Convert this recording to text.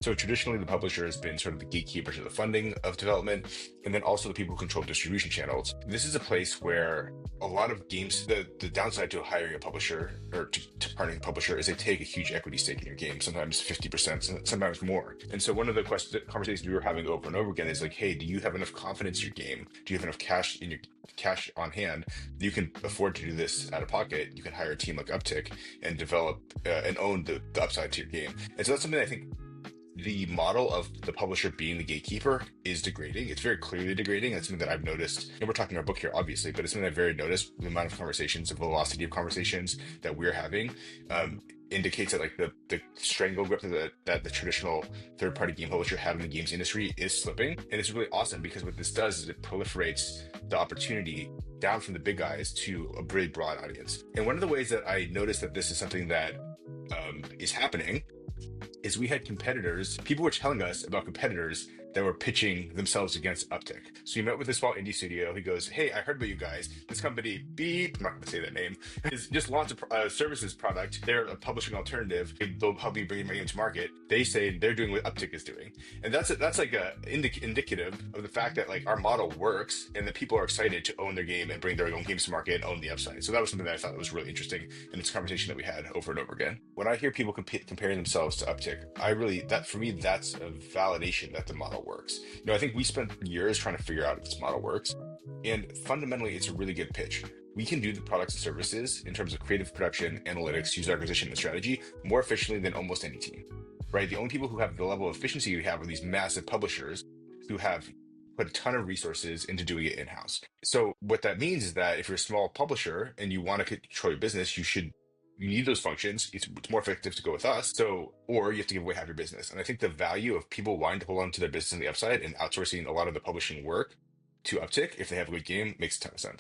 So traditionally, the publisher has been sort of the gatekeeper to the funding of development, and then also the people who control distribution channels. This is a place where a lot of games, the downside to hiring a publisher or to partnering a publisher is they take a huge equity stake in your game, sometimes 50%, sometimes more. And so one of the conversations we were having over and over again is like, hey, do you have enough confidence in your game? Do you have enough cash on hand that you can afford to do this out of pocket? You can hire a team like Upptic and develop and own the upside to your game. And so that's something I think the model of the publisher being the gatekeeper is degrading. It's very clearly degrading. That's something that I've noticed. And we're talking our book here, obviously, but it's something I've very noticed. The amount of conversations, the velocity of conversations that we're having indicates that like the strangle grip that the traditional third-party game publisher have in the games industry is slipping. And it's really awesome because what this does is it proliferates the opportunity down from the big guys to a really broad audience. And one of the ways that I noticed that this is something that is happening is we had competitors, people were telling us about competitors that were pitching themselves against Upptic. So we met with this small indie studio. He goes, hey, I heard about you guys. This company, beep, I'm not going to say that name, is just launched a services product. They're a publishing alternative. They'll help you bring your game to market. They say they're doing what Upptic is doing. And that's like a indicative of the fact that like our model works and that people are excited to own their game and bring their own games to market and own the upside. So that was something that I thought was really interesting in this conversation that we had over and over again. When I hear people comparing themselves to Upptic, for me, that's a validation that the model works. I think we spent years trying to figure out if this model works. And fundamentally, it's a really good pitch. We can do the products and services in terms of creative production, analytics, user acquisition, and strategy more efficiently than almost any team, right? The only people who have the level of efficiency we have are these massive publishers who have put a ton of resources into doing it in-house. So what that means is that if you're a small publisher and you want to control your business, you need those functions. It's more effective to go with us. Or you have to give away half your business. And I think the value of people wanting to hold on to their business on the upside and outsourcing a lot of the publishing work to Upptic, if they have a good game, makes a ton of sense.